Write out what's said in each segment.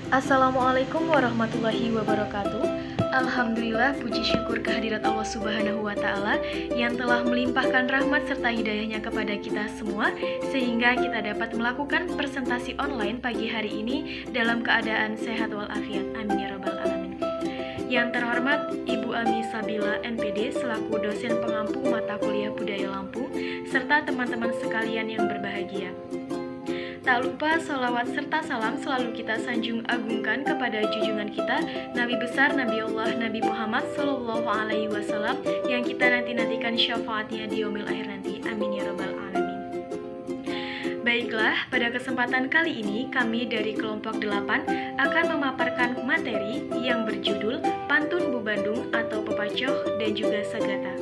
Assalamualaikum warahmatullahi wabarakatuh. Alhamdulillah, puji syukur kehadirat Allah Subhanahu wa Ta'ala yang telah melimpahkan rahmat serta hidayahnya kepada kita semua, sehingga kita dapat melakukan presentasi online pagi hari ini dalam keadaan sehat walafiat. Amin ya Rabbal 'Alamin. Yang terhormat Ibu Ami Sabila NPD selaku dosen pengampu mata kuliah Budaya Lampung, serta teman-teman sekalian yang berbahagia. Tak lupa salawat serta salam selalu kita sanjung agungkan kepada junjungan kita Nabi besar Nabi Allah Nabi Muhammad Sallallahu Alaihi Wasallam yang kita nanti-nantikan syafaatnya di yaumil akhir nanti. Amin ya Rabbal 'Alamin. Baiklah, pada kesempatan kali ini kami dari kelompok 8 akan memaparkan materi yang berjudul Pantun Bu Bandung atau Pepacoh dan juga Sagata.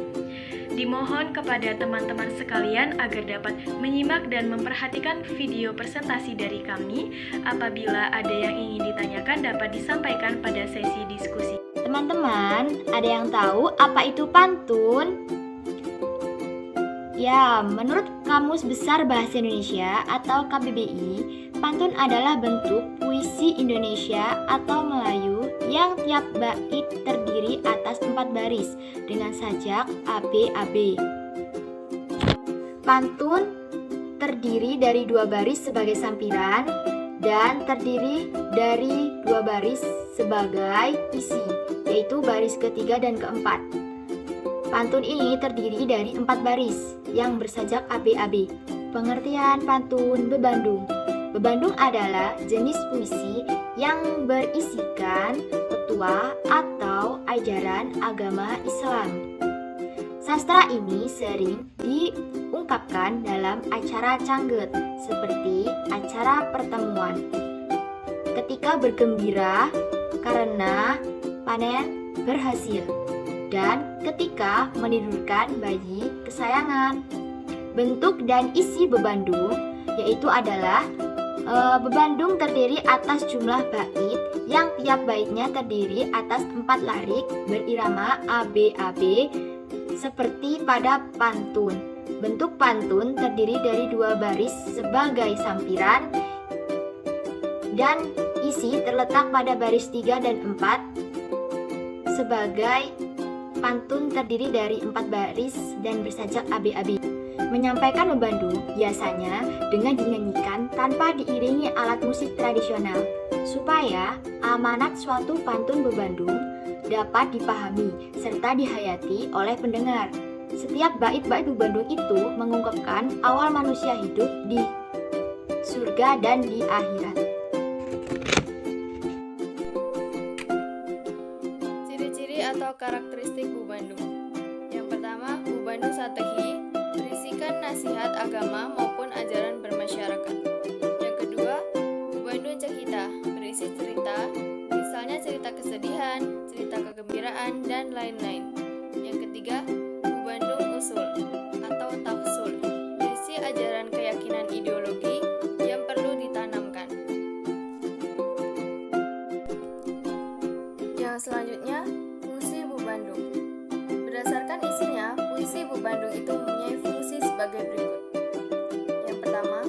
Dimohon kepada teman-teman sekalian agar dapat menyimak dan memperhatikan video presentasi dari kami. Apabila ada yang ingin ditanyakan dapat disampaikan pada sesi diskusi. Teman-teman, ada yang tahu apa itu pantun? Ya, menurut Kamus Besar Bahasa Indonesia atau KBBI, pantun adalah bentuk puisi Indonesia atau Melayu yang tiap bait terdiri atas 4 baris dengan sajak ABAB. Pantun terdiri dari 2 baris sebagai sampiran dan terdiri dari 2 baris sebagai isi, yaitu baris ketiga dan keempat. Pantun ini terdiri dari 4 baris yang bersajak ABAB. Pengertian pantun Bebandung. Bebandung adalah jenis puisi yang berisikan petua atau ajaran agama Islam. Sastra ini sering diungkapkan dalam acara cangget seperti acara pertemuan, ketika bergembira karena panen berhasil, dan ketika menidurkan bayi kesayangan. Bentuk dan isi bebandung yaitu adalah bebandung terdiri atas jumlah bait yang tiap baitnya terdiri atas 4 larik berirama ABAB seperti pada pantun. Bentuk pantun terdiri dari 2 baris sebagai sampiran dan isi terletak pada baris 3 dan 4. Sebagai pantun terdiri dari 4 baris dan bersajak ABAB. Menyampaikan bebandung biasanya dengan dinyanyikan tanpa diiringi alat musik tradisional, supaya amanat suatu pantun bebandung dapat dipahami serta dihayati oleh pendengar. Setiap bait-bait bebandung itu mengungkapkan awal manusia hidup di surga dan di akhirat. Ciri-ciri atau karakteristik Bu Bandung. Yang pertama, Bu Bandung Satehi berisikan nasihat agama maupun ajaran bermasyarakat. Yang kedua, Bu Bandung Cekita berisi cerita, misalnya cerita kesedihan, cerita kegembiraan, dan lain-lain. Yang ketiga, Bu Bandung Usul atau Tafsul berisi ajaran keyakinan ideologi yang perlu ditanamkan. Yang selanjutnya, fungsi Bu Bandung. Berdasarkan isinya, puisi Bu Bandung itu mempunyai fungsi sebagai berikut. Yang pertama,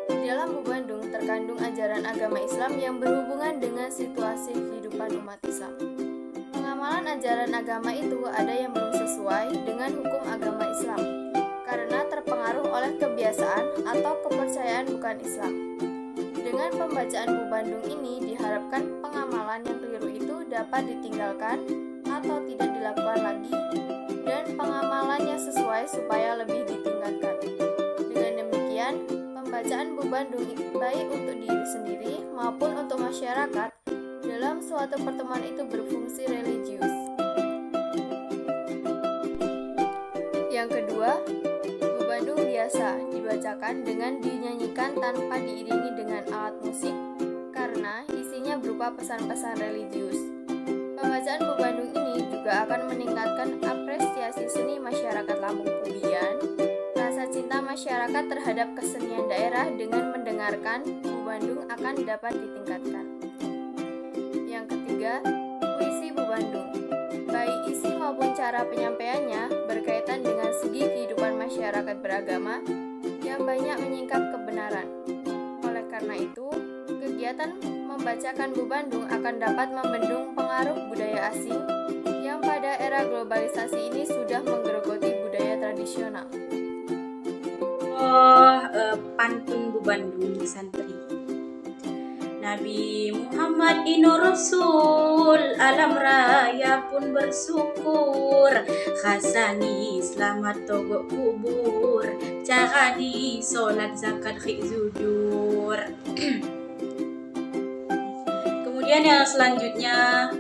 di dalam Bu Bandung terkandung ajaran agama Islam yang berhubungan dengan situasi kehidupan umat Islam. Pengamalan ajaran agama itu ada yang belum sesuai dengan hukum agama Islam, karena terpengaruh oleh kebiasaan atau kepercayaan bukan Islam. Dengan pembacaan Bu Bandung ini diharapkan pengamalan yang keliru itu dapat ditinggalkan atau tidak dilakukan lagi, dan pengamalannya sesuai supaya lebih ditingkatkan. Dengan demikian, pembacaan Bu Bandung baik untuk diri sendiri maupun untuk masyarakat dalam suatu pertemuan itu berfungsi religius. Yang kedua, Bu Bandung biasa dibacakan dengan dinyanyikan tanpa diiringi dengan alat musik karena isinya berupa pesan-pesan religius. Pembacaan Bu Bandung ini juga akan meningkatkan apresiasi seni masyarakat Lampung Pubian. Rasa cinta masyarakat terhadap kesenian daerah dengan mendengarkan Bu Bandung akan dapat ditingkatkan. Yang ketiga, puisi Bu Bandung. Baik isi maupun cara penyampaiannya berkaitan dengan segi kehidupan masyarakat beragama yang banyak menyingkap kebenaran. Oleh karena itu, kegiatan membacakan Bubandung akan dapat membendung pengaruh budaya asing yang pada era globalisasi ini sudah menggerogoti budaya tradisional. Pantun Bubandung Santri. Nabi Muhammad ino Rasul, alam raya pun bersyukur. Khasani selamat togok kubur, cahani solat zakat khik zujur. Kemudian yang selanjutnya,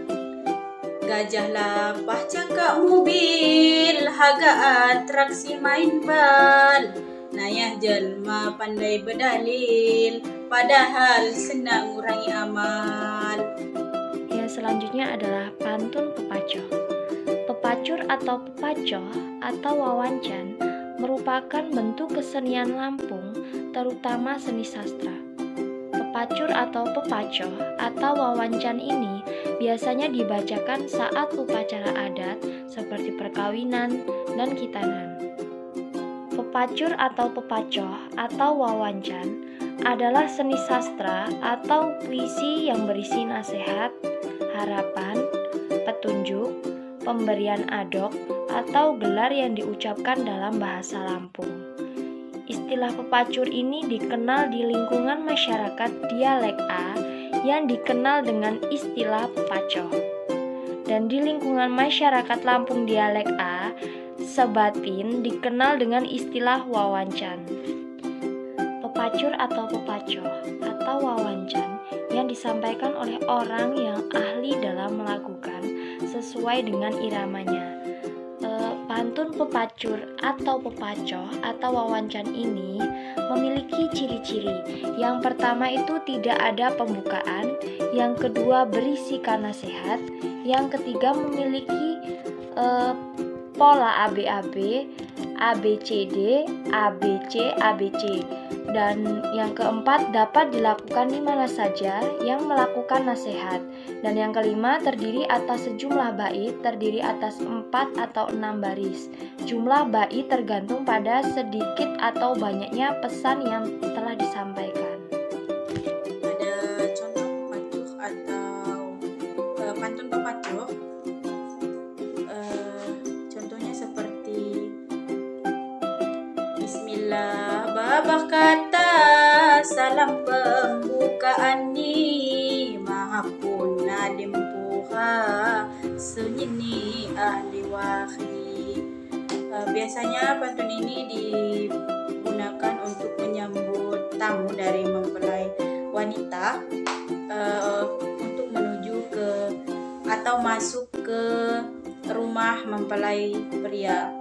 gajah lapah cakap mobil, haga atraksi main bal. Nayah jelma pandai berdalil, padahal senang ngurangi amal. Yang selanjutnya adalah pantun pepacoh. Pepacur atau pepacoh atau wawancan merupakan bentuk kesenian Lampung, terutama seni sastra. Pepacur atau pepacoh atau wawancan ini biasanya dibacakan saat upacara adat seperti perkawinan dan khitanan. Pepacur atau pepacoh atau wawancan adalah seni sastra atau puisi yang berisi nasihat, harapan, petunjuk, pemberian adok, atau gelar yang diucapkan dalam bahasa Lampung. Istilah pepacur ini dikenal di lingkungan masyarakat dialek A yang dikenal dengan istilah pepacoh. Dan di lingkungan masyarakat Lampung dialek A, sebatin dikenal dengan istilah wawancan. Pepacur atau pepacoh atau wawancan yang disampaikan oleh orang yang ahli dalam melakukan sesuai dengan iramanya. Pantun pepacur atau pepacoh atau wawancan ini memiliki ciri-ciri. Yang pertama itu tidak ada pembukaan, yang kedua berisikan nasihat, yang ketiga memiliki pola ABAB, ABCD, ABC, ABC. Dan yang keempat dapat dilakukan di mana saja yang melakukan nasihat. Dan yang kelima terdiri atas sejumlah bait, terdiri atas 4 atau 6 baris. Jumlah bait tergantung pada sedikit atau banyaknya pesan yang telah disampaikan. Ada contoh pepacuh atau pantun pepacuh. Contohnya seperti Bismillah babak kata salam pembukaan ni mahapun nadim puha senyini ahli wahi. Biasanya pantun ini digunakan untuk menyambut tamu dari mempelai wanita untuk menuju ke atau masuk ke rumah mempelai pria.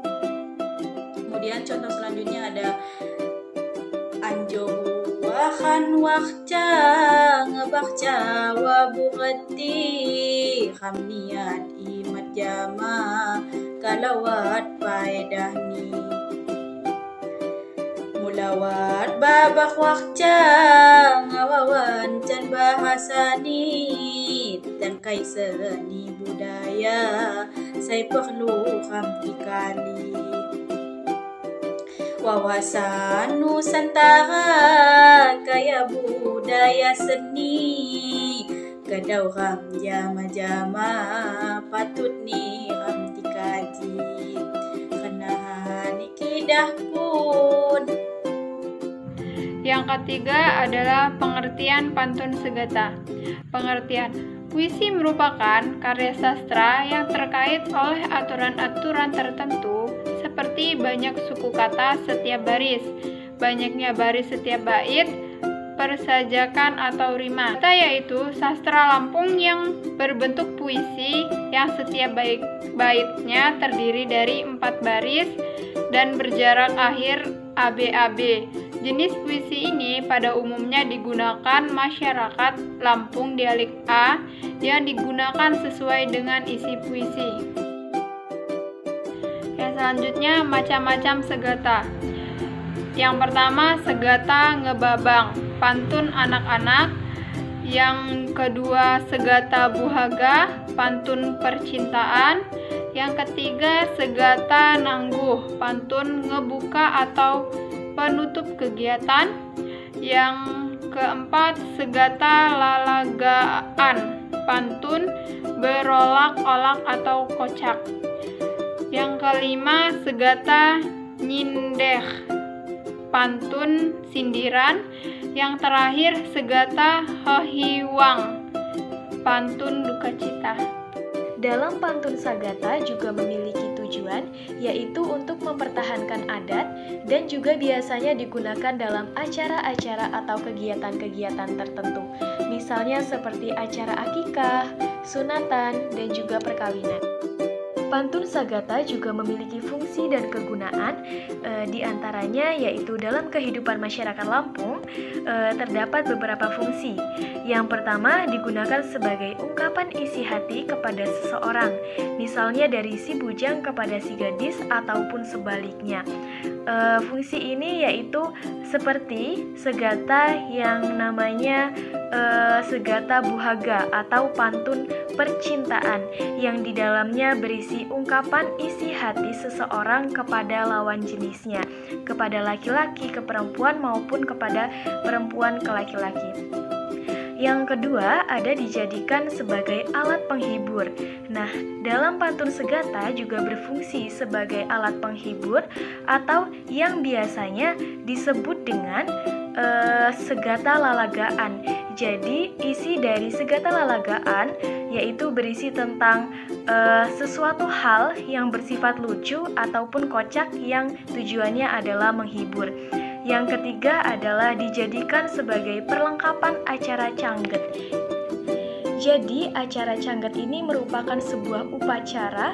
Kemudian contoh selanjutnya ada Anjohu wahan wakca ngebakca wabugati khamniat imat jama kalawat faedahni mulawat babak wakca ngawawan can bahasani dan kaisani budaya saya perlu khamti kali wawasan Nusantara kaya budaya seni kadau ram jama-jama patut ni ram dikaji kenahan ikidah pun. Yang ketiga adalah pengertian pantun segata. Pengertian puisi merupakan karya sastra yang terkait oleh aturan-aturan tertentu seperti banyak suku kata setiap baris, banyaknya baris setiap bait, persajakan atau rima. Kata yaitu sastra Lampung yang berbentuk puisi yang setiap baitnya terdiri dari 4 baris dan berjarak akhir ABAB. Jenis puisi ini pada umumnya digunakan masyarakat Lampung dialek A yang digunakan sesuai dengan isi puisi. Yang selanjutnya macam-macam segata. Yang pertama segata ngebabang, pantun anak-anak. Yang kedua segata buhaga, pantun percintaan. Yang ketiga segata nangguh, pantun ngebuka atau penutup kegiatan. Yang keempat, segata lalagaan, pantun berolak-olak atau kocak. Yang kelima, segata nyindeh, pantun sindiran. Yang terakhir, segata hehiwang, pantun duka cita. Dalam pantun sagata juga memiliki tujuan, yaitu untuk mempertahankan adat dan juga biasanya digunakan dalam acara-acara atau kegiatan-kegiatan tertentu. Misalnya seperti acara akikah, sunatan, dan juga perkawinan. Pantun sagata juga memiliki fungsi dan kegunaan, di antaranya yaitu dalam kehidupan masyarakat Lampung terdapat beberapa fungsi. Yang pertama, digunakan sebagai ungkapan isi hati kepada seseorang, misalnya dari si bujang kepada si gadis ataupun sebaliknya. Fungsi ini yaitu seperti segata yang namanya segata buhaga atau pantun percintaan yang di dalamnya berisi ungkapan isi hati seseorang kepada lawan jenisnya, kepada laki-laki ke perempuan maupun kepada perempuan ke laki-laki. Yang kedua, ada dijadikan sebagai alat penghibur. Nah, dalam pantun segata juga berfungsi sebagai alat penghibur atau yang biasanya disebut dengan segata lalagaan. Jadi, isi dari segata lalagaan yaitu berisi tentang sesuatu hal yang bersifat lucu ataupun kocak yang tujuannya adalah menghibur. Yang ketiga adalah dijadikan sebagai perlengkapan acara cangget. Jadi, acara cangget ini merupakan sebuah upacara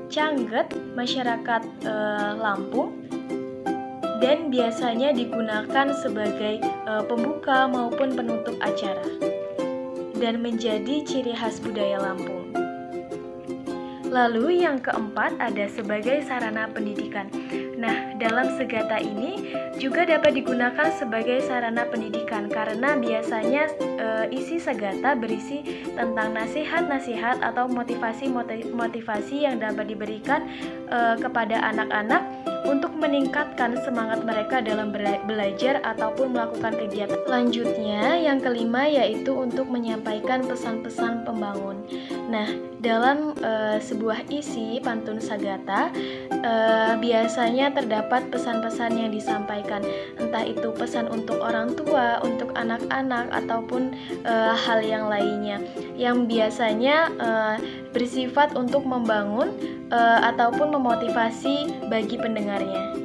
cangget masyarakat Lampung dan biasanya digunakan sebagai pembuka maupun penutup acara dan menjadi ciri khas budaya Lampung. Lalu yang keempat ada sebagai sarana pendidikan. Nah, dalam segata ini juga dapat digunakan sebagai sarana pendidikan karena biasanya isi segata berisi tentang nasihat-nasihat atau motivasi yang dapat diberikan kepada anak-anak untuk meningkatkan semangat mereka dalam belajar ataupun melakukan kegiatan. Selanjutnya, yang kelima yaitu untuk menyampaikan pesan-pesan pembangun. Nah, dalam sebuah isi pantun sagata biasanya terdapat pesan-pesan yang disampaikan, entah itu pesan untuk orang tua, untuk anak-anak, ataupun hal yang lainnya yang biasanya bersifat untuk membangun ataupun memotivasi bagi pendengarnya.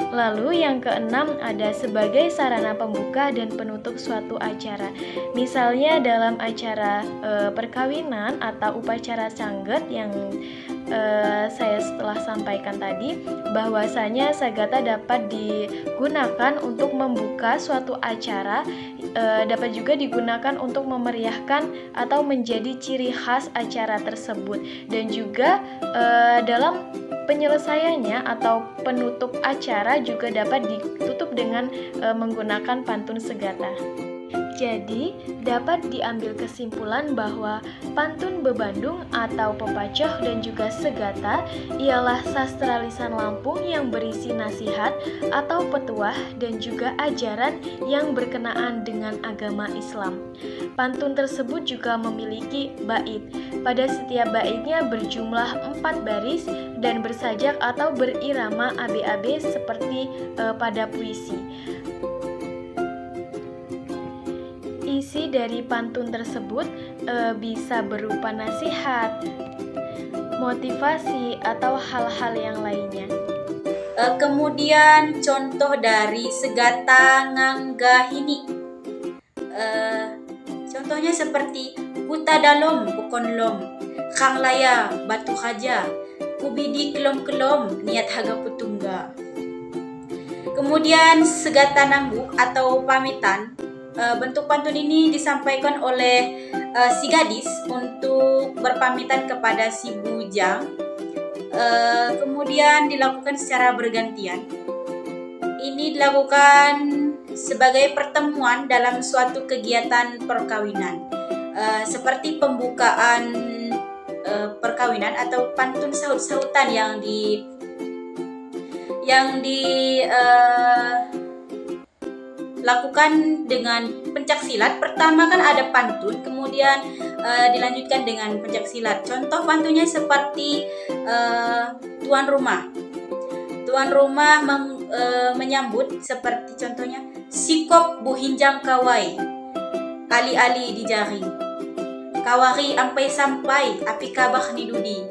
Lalu yang keenam ada sebagai sarana pembuka dan penutup suatu acara. Misalnya dalam acara perkawinan atau upacara cangget yang saya setelah sampaikan tadi, bahwasanya sagata dapat digunakan untuk membuka suatu acara, dapat juga digunakan untuk memeriahkan atau menjadi ciri khas acara tersebut, dan juga dalam penyelesaiannya atau penutup acara juga dapat ditutup dengan menggunakan pantun segata. Jadi, dapat diambil kesimpulan bahwa pantun bebandung atau pepacoh dan juga segata ialah sastra lisan Lampung yang berisi nasihat atau petuah dan juga ajaran yang berkenaan dengan agama Islam. Pantun tersebut juga memiliki bait. Pada setiap baitnya berjumlah 4 baris dan bersajak atau berirama AB-AB seperti pada puisi. Isi dari pantun tersebut bisa berupa nasihat, motivasi, atau hal-hal yang lainnya. Kemudian contoh dari segata ngangga ini. Contohnya seperti kuta dalom bukon lom, kang laya batu haja, kubidi kelom-kelom niat haga putungga. Kemudian segata nangguk atau pamitan. Bentuk pantun ini disampaikan oleh si gadis untuk berpamitan kepada si bujang. Kemudian dilakukan secara bergantian. Ini dilakukan sebagai pertemuan dalam suatu kegiatan perkawinan, seperti pembukaan perkawinan atau pantun sahut-sahutan yang lakukan dengan pencak silat. Pertama kan ada pantun, kemudian dilanjutkan dengan pencak silat. Contoh pantunnya seperti tuan rumah. Tuan rumah menyambut seperti contohnya, sikop bu hinjang kawai, ali-ali di jari, kawari sampai api kabah ni dudi.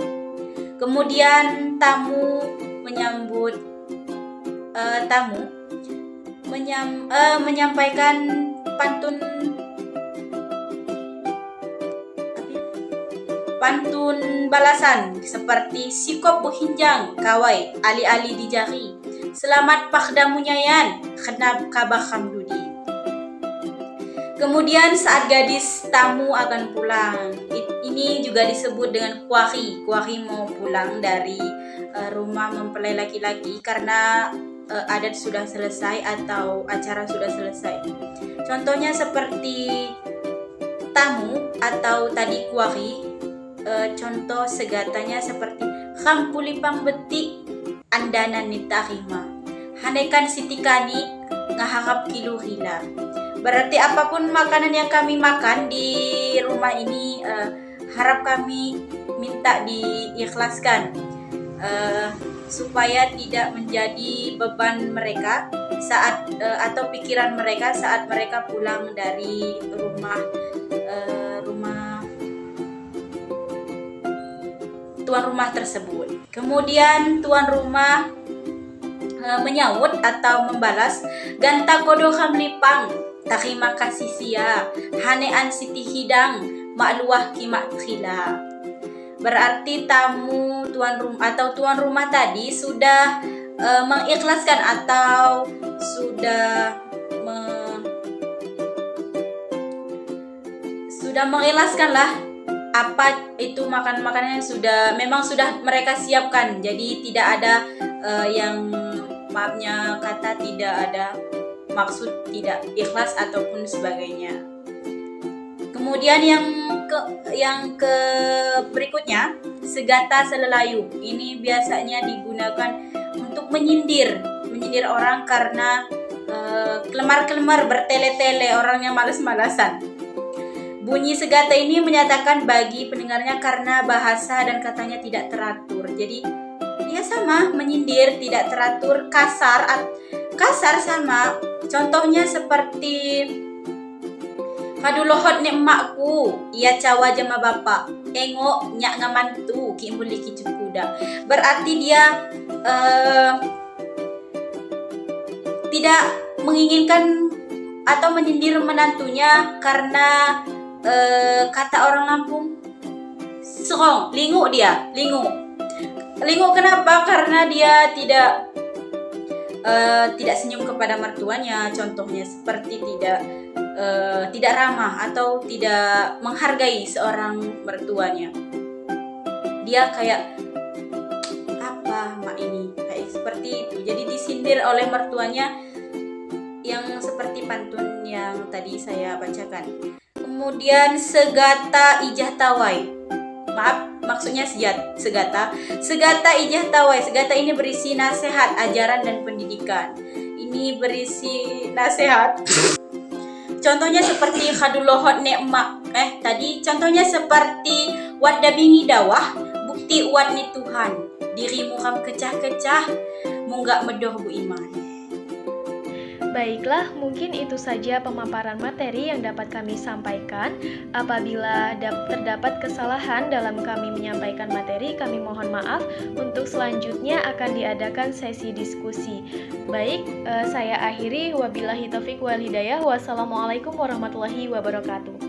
Kemudian tamu menyambut tamu menyampaikan pantun balasan seperti sikop buhinjang kawai ali-ali di jari, selamat pakdamu nyayan kenap kabah kamdudi. Kemudian saat gadis tamu akan pulang, ini juga disebut dengan kuari. Kuari mau pulang dari rumah mempelai laki-laki karena adat sudah selesai atau acara sudah selesai. Contohnya seperti tamu atau tadi kuari. Contoh segatanya seperti kampulipang beti andanan nitarima, hanekan sitikani ngaharap kilo hila. Berarti apapun makanan yang kami makan di rumah ini harap kami minta diikhlaskan supaya tidak menjadi beban mereka saat atau pikiran mereka saat mereka pulang dari rumah tuan rumah tersebut. Kemudian tuan rumah menyaut atau membalas, ganta kodo kamlipang terima kasih sia hanean siti hidang makluah kimak khila. Berarti tamu tuan rumah atau tuan rumah tadi sudah mengikhlaskan atau sudah mengikhlaskanlah apa itu makanan-makanan yang memang sudah mereka siapkan. Jadi tidak ada yang maafnya kata tidak ada maksud tidak ikhlas ataupun sebagainya. Kemudian yang ke berikutnya, segata selelayu. Ini biasanya digunakan untuk menyindir orang karena kelemar-kelemar bertele-tele, orang yang malas-malasan. Bunyi segata ini menyatakan bagi pendengarnya karena bahasa dan katanya tidak teratur. Jadi ya sama, menyindir, tidak teratur, kasar sama. Contohnya seperti kadulohot ni emakku, ia cawa jama bapak, engok nyak ngamantu ki muliki cukuda. Berarti dia tidak menginginkan atau menyindir menantunya karena kata orang Lampung serong, lingu dia, lingu kenapa? Karena dia tidak senyum kepada mertuanya, contohnya seperti tidak ramah atau tidak menghargai seorang mertuanya. Dia kayak apa mak ini, kayak seperti itu. Jadi disindir oleh mertuanya yang seperti pantun yang tadi saya bacakan. Kemudian segata ijah tawai. Maaf, maksudnya segata ijah tawai. Segata ini berisi nasihat, ajaran dan pendidikan. Ini berisi nasihat. Contohnya seperti kadulohot ne emak. Tadi contohnya seperti wadda bingi dawah, bukti uat ni Tuhan. Dirimu kam kecah-kecah, munggak medoh bu iman. Baiklah, mungkin itu saja pemaparan materi yang dapat kami sampaikan. Apabila terdapat kesalahan dalam kami menyampaikan materi, kami mohon maaf. Untuk selanjutnya akan diadakan sesi diskusi. Baik, saya akhiri. Wabillahi taufiq wal hidayah. Wassalamualaikum warahmatullahi wabarakatuh.